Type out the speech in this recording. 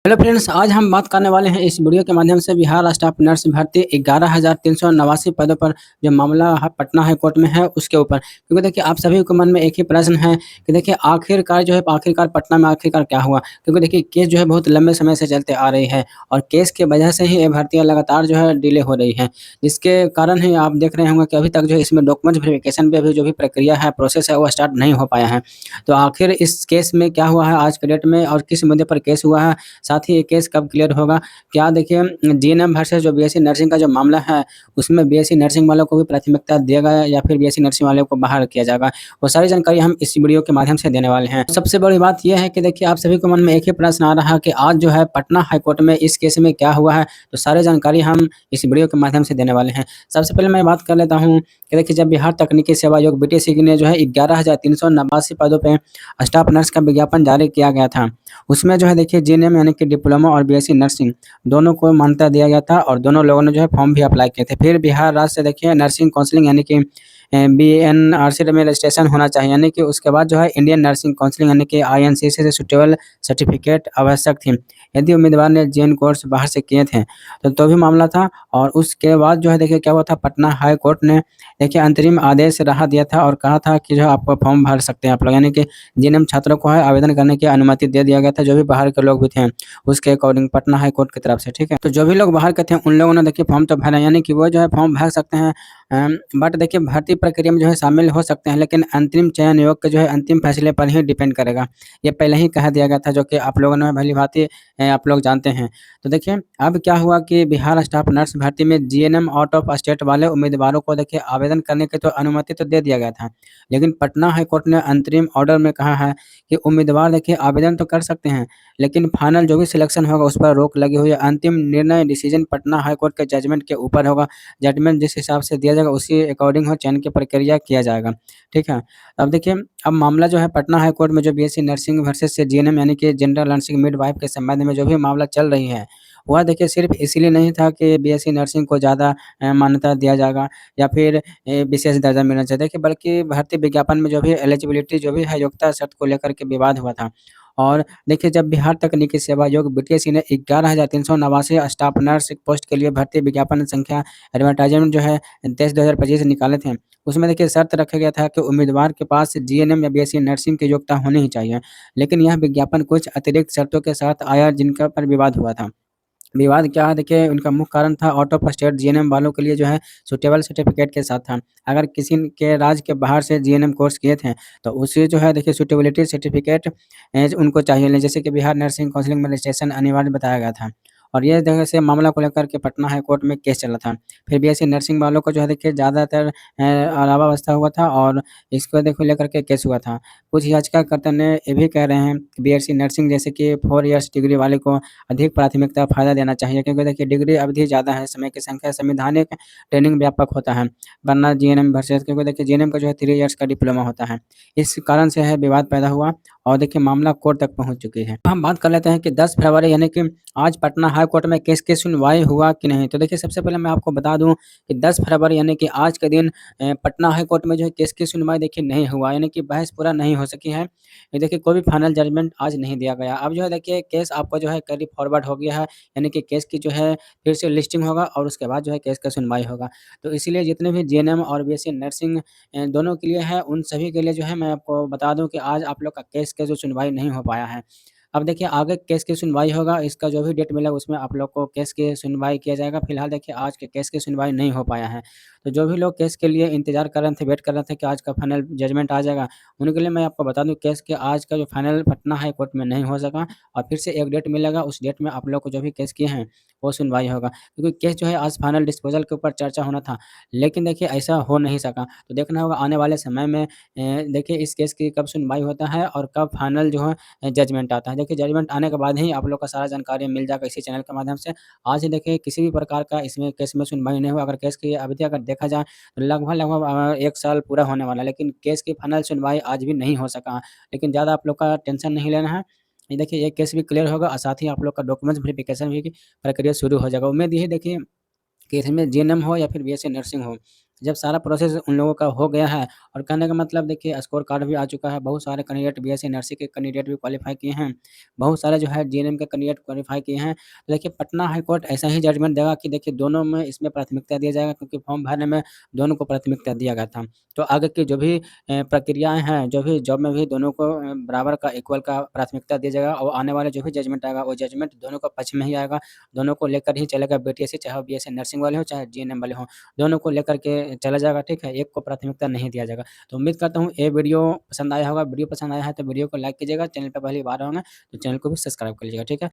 Hello friends, आज हम बात करने वाले हैं इस वीडियो के माध्यम से बिहार स्टाफ नर्स भर्ती 11,389 पदों पर जो मामला पटना हाई कोर्ट में है उसके ऊपर। क्योंकि देखिए आप सभी के मन में एक ही प्रश्न है कि देखिए आखिरकार पटना में आखिरकार क्या हुआ। क्योंकि देखिए केस जो है बहुत लंबे समय से चलते आ रही है और केस की वजह से ही ये भर्तियाँ लगातार जो है डिले हो रही है, जिसके कारण ही आप देख रहे होंगे कि अभी तक जो है इसमें डॉक्यूमेंट वेरिफिकेशन पे अभी जो भी प्रक्रिया है, प्रोसेस है, वो स्टार्ट नहीं हो पाया है। तो आखिर इस केस में क्या हुआ है आज के डेट में और किस मुद्दे पर केस हुआ है, साथ ही ये केस कब क्लियर होगा? क्या देखिए जीएनएम वर्सेस जो बीएससी नर्सिंग का जो मामला है, उसमें बीएससी नर्सिंग वालों को भी प्राथमिकता दिया गया है या फिर बीएससी नर्सिंग वालों को बाहर किया जाएगा? वो सारी जानकारी हम इस वीडियो के माध्यम से देने वाले हैं। सबसे बड़ी बात ये है कि देखिए आप सभी के मन में एक ही प्रश्न आ रहा है कि आज जो है पटना हाई कोर्ट में इस केस में क्या हुआ है? तो सारी जानकारी हम इस वीडियो के माध्यम से देने वाले हैं। सबसे पहले मैं बात कर लेता हूँ कि देखिए जब बिहार तकनीकी सेवा आयोग बीटीसी ने जो है 11,389 पदों पे स्टाफ नर्स का विज्ञापन जारी किया गया था। उसमें जो है देखिए जीएनएम यानी कि डिप्लोमा और बीएससी नर्सिंग दोनों को मान्यता दिया गया था और दोनों लोगों ने जो है फॉर्म भी अप्लाई किए थे। फिर बिहार राज्य से देखिए नर्सिंग काउंसलिंग यानी कि बीएनआरसी में रजिस्ट्रेशन होना चाहिए, यानी कि उसके बाद जो है इंडियन नर्सिंग काउंसलिंग यानी कि आईएनसीसी से सूटेबल सर्टिफिकेट आवश्यक थी यदि उम्मीदवार ने जेन कोर्स बाहर से किए थे। तो भी मामला था और उसके बाद जो है देखिए क्या हुआ था, पटना हाई कोर्ट ने देखिए अंतरिम आदेश राहत दिया था और कहा था कि जो है आप फॉर्म भर सकते हैं आप लोग, यानी कि जीएनएम छात्रों को है आवेदन करने की अनुमति दे दिया गया था, जो भी बाहर के लोग भी थे उसके अकॉर्डिंग पटना हाई कोर्ट की तरफ से, ठीक है। तो जो भी लोग बाहर के थे उन लोगों ने देखिए फॉर्म तो भरा, यानी कि वो जो है फॉर्म भर सकते हैं। बट देखिए भर्ती प्रक्रिया में जो है शामिल हो सकते हैं, लेकिन अंतिम चयन आयोग के जो है अंतिम फैसले पर ही डिपेंड करेगा। ये पहले ही कह दिया गया था, जो कि आप लोगों ने भली-भाँति आप लोग जानते हैं। तो देखिए अब क्या हुआ कि बिहार स्टाफ नर्स भर्ती में जीएनएम आउट ऑफ स्टेट वाले उम्मीदवारों को देखिए आवेदन करने की तो अनुमति तो दे दिया गया था, लेकिन पटना हाई कोर्ट ने अंतरिम ऑर्डर में कहा है कि उम्मीदवार देखिए आवेदन तो कर सकते हैं, लेकिन फाइनल जो भी सिलेक्शन होगा उस पर रोक लगी हुई है। अंतिम निर्णय डिसीजन पटना हाई कोर्ट के जजमेंट के ऊपर होगा। जजमेंट जिस हिसाब से दिया जाएगा उसी अकॉर्डिंग हो चयन की प्रक्रिया किया जाएगा, ठीक है। अब देखिए अब मामला जो है पटना हाई कोर्ट में जो बीएससी नर्सिंग वर्सेस जीएनएम यानी कि जनरल नर्सिंग मिडवाइफ के संबंध में जो भी मामला चल रही है, वह देखिए सिर्फ इसीलिए नहीं था कि बीएससी नर्सिंग को ज़्यादा मान्यता दिया जाएगा या फिर विशेष दर्जा मिलना चाहिए, देखिए बल्कि भर्ती विज्ञापन में जो भी एलिजिबिलिटी जो भी है योग्यता शर्त को लेकर के विवाद हुआ था। और देखिए जब बिहार तकनीकी सेवा आयोग बीटीएससी ने 11,389 स्टाफ नर्स पोस्ट के लिए भर्ती विज्ञापन संख्या एडवर्टाइजमेंट जो है 23/2025 निकाले थे, उसमें देखिए शर्त रखा गया था कि उम्मीदवार के पास जीएनएम या बीएससी नर्सिंग की योग्यता होनी ही चाहिए। लेकिन यह विज्ञापन कुछ अतिरिक्त शर्तों के साथ आया जिनका पर विवाद हुआ था। विवाद क्या है देखिए, उनका मुख्य कारण था आउट ऑफ स्टेट जीएनएम वालों के लिए जो है सूटेबल सर्टिफिकेट के साथ था। अगर किसी के राज्य के बाहर से जीएनएम कोर्स किए थे, तो उसे जो है देखिए सूटेबिलिटी सर्टिफिकेट उनको चाहिए, जैसे कि बिहार नर्सिंग काउंसिलिंग में रजिस्ट्रेशन अनिवार्य बताया गया था। और ये जगह से मामला को लेकर के पटना हाई कोर्ट में केस चला था। फिर बीएससी नर्सिंग वालों को जो है देखिए ज़्यादातर अलावा हुआ था और इसको देखो लेकर के केस हुआ था। कुछ याचिकाकर्ता ने ये भी कह रहे हैं कि बीएससी नर्सिंग जैसे कि 4 इयर्स डिग्री वाले को अधिक प्राथमिकता फ़ायदा देना चाहिए, क्योंकि देखिए डिग्री अवधि ज़्यादा है, समय की संख्या, संवैधानिक ट्रेनिंग व्यापक होता है, वरना जीएनएम वर्सेस, क्योंकि देखिए जीएनएम का जो है 3 इयर्स का डिप्लोमा होता है। इस कारण से है विवाद पैदा हुआ और देखिए मामला कोर्ट तक पहुँच चुकी है। हम बात कर लेते हैं कि 10 फरवरी यानी कि आज पटना हाई कोर्ट में केस की सुनवाई हुआ कि नहीं? तो देखिए सबसे पहले मैं आपको बता दूँ कि 10 फरवरी यानी कि आज के दिन पटना हाई कोर्ट में जो है केस की सुनवाई देखिए नहीं हुआ, यानी कि बहस पूरा नहीं हो सकी है। ये देखिए कोई भी फाइनल जजमेंट आज नहीं दिया गया। अब जो है देखिए केस आपका जो है कैरी फॉरवर्ड हो गया है, यानी कि केस की जो है फिर से लिस्टिंग होगा और उसके बाद जो है केस का सुनवाई होगा। तो इसीलिए जितने भी जीएनएम और बीएससी नर्सिंग दोनों के लिए है, उन सभी के लिए जो है मैं आपको बता दूँ कि आज आप लोग का केस का जो सुनवाई नहीं हो पाया है। अब देखिए आगे केस की सुनवाई होगा, इसका जो भी डेट मिला उसमें आप लोग को केस की सुनवाई किया जाएगा। फिलहाल देखिए आज के केस की सुनवाई नहीं हो पाया है। तो जो भी लोग केस के लिए इंतज़ार कर रहे थे, वेट कर रहे थे कि आज का फाइनल जजमेंट आ जाएगा, उनके लिए मैं आपको बता दूँ केस के आज का जो फाइनल पटना हाई कोर्ट में नहीं हो सका और फिर से एक डेट मिलेगा, उस डेट में आप लोग को जो भी केस किए हैं, वो सुनवाई होगा। क्योंकि केस जो है आज फाइनल डिस्पोज़ल के ऊपर चर्चा होना था, लेकिन देखिए ऐसा हो नहीं सका। तो देखना होगा आने वाले समय में देखिए इस केस की कब सुनवाई होता है और कब फाइनल जो है जजमेंट आता है। देखिए जजमेंट आने के बाद ही आप लोग को सारा जानकारी मिल जाएगा इसी चैनल के माध्यम से। आज ही देखिए किसी भी प्रकार का इसमें केस में सुनवाई नहीं हुआ। अगर केस की अवधि अगर देखा जाए तो लगभग-लगभग 1 साल पूरा होने वाला है, लेकिन केस की फाइनल सुनवाई आज भी नहीं हो सका। लेकिन ज़्यादा आप लोग का टेंशन नहीं लेना है। ये देखिए ये केस भी क्लियर होगा और साथ ही आप लोग का डॉक्यूमेंट्स वेरिफिकेशन भी की प्रक्रिया शुरू हो जाएगा। उम्मीद यही देखिए कि इसमें जीएनएम हो या फिर बीएससी नर्सिंग हो, जब सारा प्रोसेस उन लोगों का हो गया है और कहने का मतलब देखिए स्कोर कार्ड भी आ चुका है, बहुत सारे कैंडिडेट बीएससी नर्सिंग के कैंडिडेट भी क्वालीफाई किए हैं, बहुत सारे जो है जीएनएम के कैंडिडेट क्वालीफाई किए हैं। तो देखिए पटना हाई कोर्ट ऐसा ही जजमेंट देगा कि देखिए दोनों में इसमें प्राथमिकता दिया जाएगा क्योंकि फॉर्म भरने में दोनों को प्राथमिकता दिया गया था। तो आगे की जो भी प्रक्रियाएँ हैं, जो भी जॉब में भी दोनों को बराबर का इक्वल का प्राथमिकता दिया जाएगा और आने वाले जो भी जजमेंट आएगा, वो जजमेंट दोनों का पक्ष में ही आएगा, दोनों को लेकर ही चलेगा बीटीएससी चाहे वो बीएससी नर्सिंग वाले हों, चाहे जीएनएम वाले हों, दोनों को लेकर के चला जाएगा, ठीक है? एक को प्राथमिकता नहीं दिया जाएगा। तो उम्मीद करता हूँ ये वीडियो पसंद आया होगा, वीडियो पसंद आया है तो वीडियो को लाइक कीजिएगा, चैनल पे पहली बार होंगे तो चैनल को भी सब्सक्राइब कर लीजिएगा, ठीक है?